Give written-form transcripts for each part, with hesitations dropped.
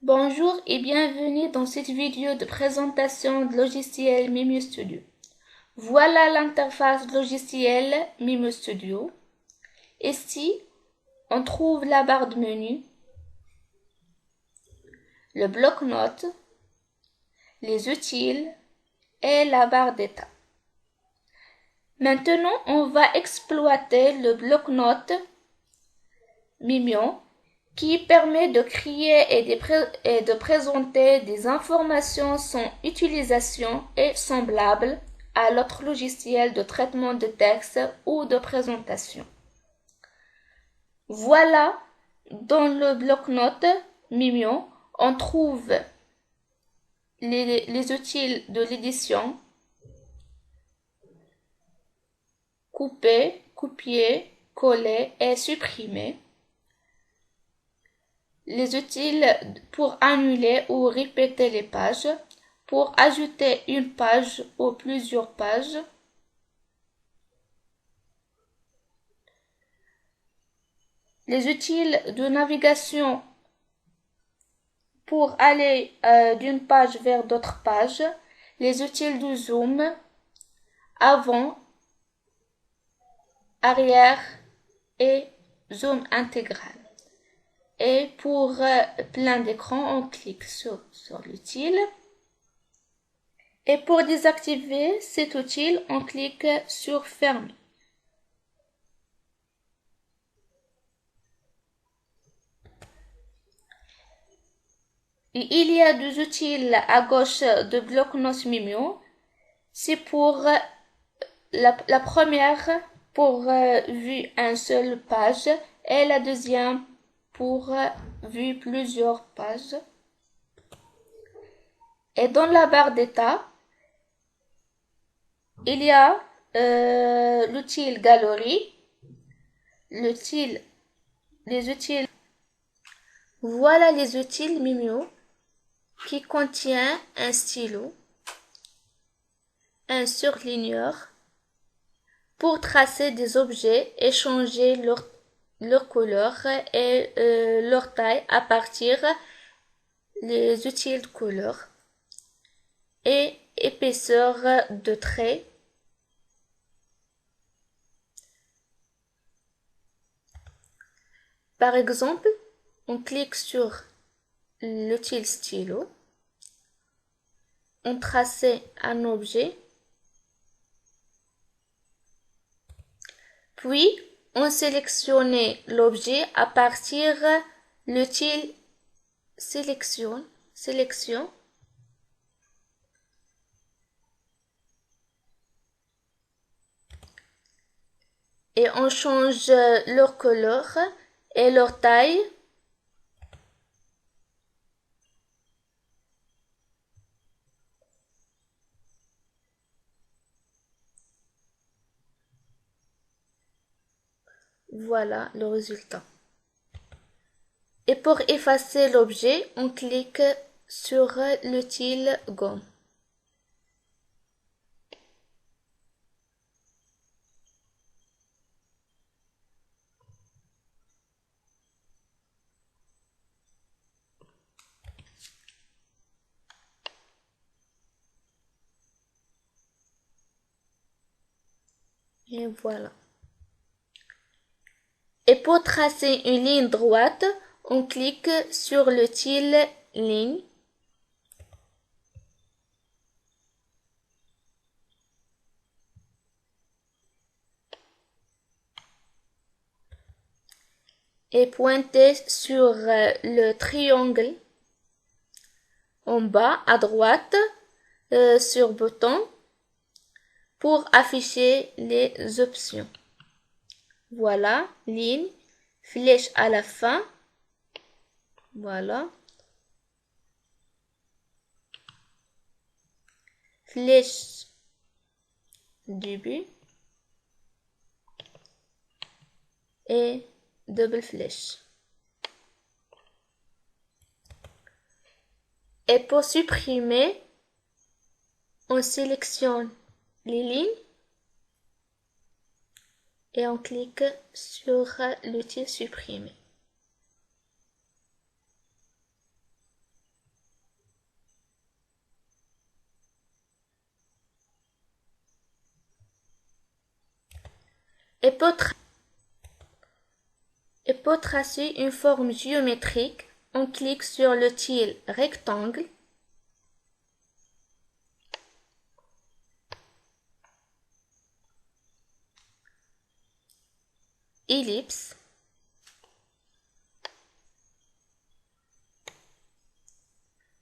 Bonjour et bienvenue dans cette vidéo de présentation de logiciel Mimo Studio. Voilà l'interface logiciel Mimo Studio. Ici, on trouve la barre de menu, le bloc-notes, les outils et la barre d'état. Maintenant, on va exploiter le bloc-notes Mimo qui permet de créer et de présenter des informations sans utilisation et semblables à l'autre logiciel de traitement de texte ou de présentation. Voilà, dans le bloc-notes Mimo, on trouve les outils de l'édition, couper, copier, coller et supprimer. Les outils pour annuler ou répéter les pages, pour ajouter une page ou plusieurs pages, les outils de navigation pour aller d'une page vers d'autres pages, les outils de zoom, avant, arrière et zoom intégral. Et pour plein d'écran, on clique sur l'outil. Et pour désactiver cet outil, on clique sur Fermer. Il y a deux outils à gauche de bloc-notes Mimo. C'est pour la première pour vue une seule page et la deuxième pour vue plusieurs pages. Et dans la barre d'état, il y a l'outil Galerie, les outils. Voilà les outils Mimo qui contient un stylo, un surligneur pour tracer des objets et changer leur couleur et leur taille à partir des outils de couleur et épaisseur de trait. Par exemple, on clique sur l'outil stylo, on trace un objet, puis on sélectionne l'objet à partir de l'outil sélection et on change leur couleur et leur taille. Voilà le résultat. Et pour effacer l'objet, on clique sur l'outil Gomme. Et voilà. Et pour tracer une ligne droite, on clique sur l'outil Ligne. Et pointer sur le triangle en bas à droite sur bouton pour afficher les options. Voilà, ligne, flèche à la fin. Voilà. Flèche début et double flèche. Et pour supprimer, on sélectionne les lignes et on clique sur l'outil supprimer. Et pour tracer une forme géométrique, on clique sur le tile rectangle, ellipse,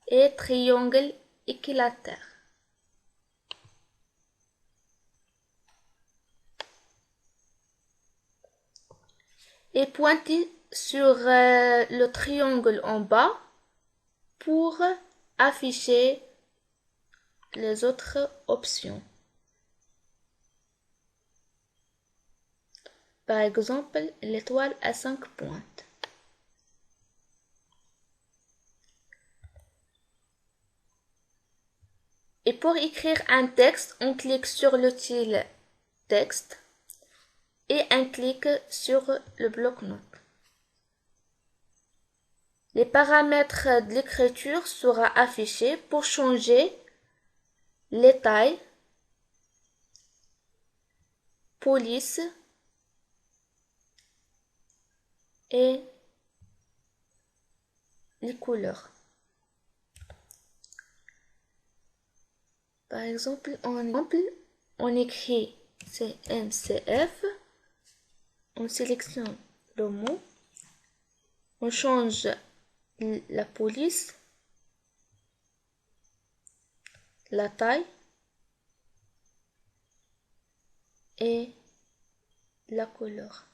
et triangle équilatère. Et pointez sur le triangle en bas pour afficher les autres options. Par exemple, l'étoile à 5 pointes. Et pour écrire un texte, on clique sur le tile texte et un clic sur le bloc-notes. Les paramètres de l'écriture seront affichés pour changer les tailles, police et les couleurs. Par exemple, on écrit CMCF, on sélectionne le mot, on change la police, la taille et la couleur.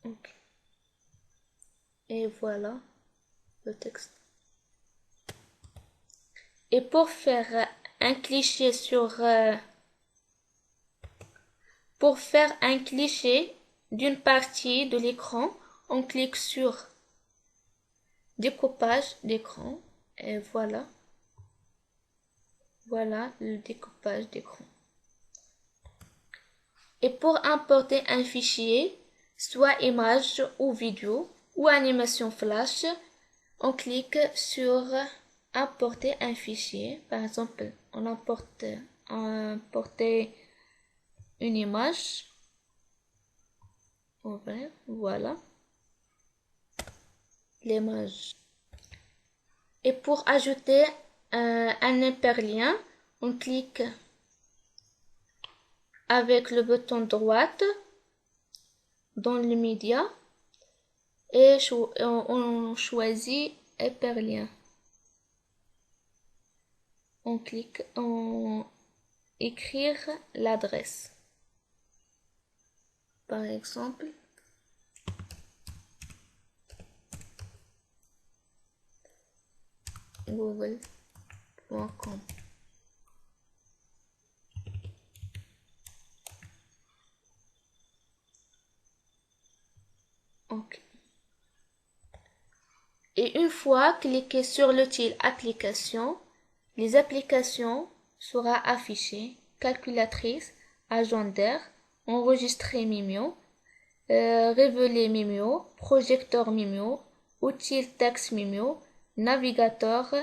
Okay. Et voilà le texte. Et pour faire un cliché d'une partie de l'écran, on clique sur découpage d'écran et voilà le découpage d'écran. Et pour importer un fichier, soit image ou vidéo ou animation flash, on clique sur importer un fichier. Par exemple, on importer une image. Ouvrir, voilà l'image. Et pour ajouter un hyperlien, on clique avec le bouton droite dans le média et on choisit hyperlien. On clique en écrire l'adresse. Par exemple, google.com. Ok. Et une fois cliqué sur le tile application, les applications seront affichées: calculatrice, agenda, enregistrer Mimio, révéler Mimio, projecteur Mimio, outil texte Mimio, navigateur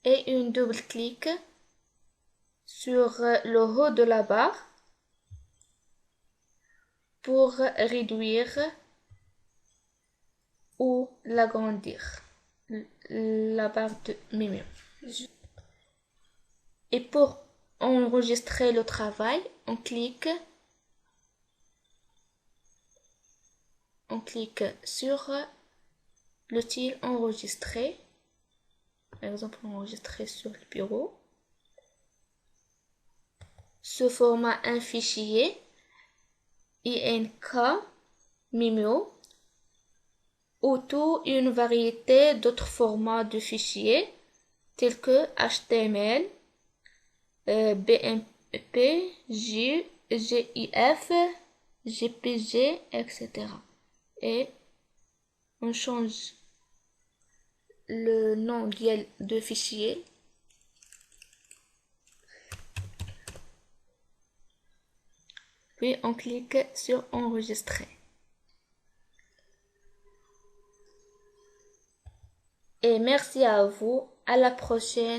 et une double-clic sur le haut de la barre pour réduire ou l'agrandir la barre de Mimio. Et pour enregistrer le travail, on clique sur le tile enregistrer. Par exemple, enregistrer sur le bureau. Ce format un fichier INK Mimio ou toute une variété d'autres formats de fichiers tels que HTML, BMP, GIF, JPG, etc. Et on change le nom de fichier. Puis on clique sur enregistrer. Et merci à vous. À la prochaine.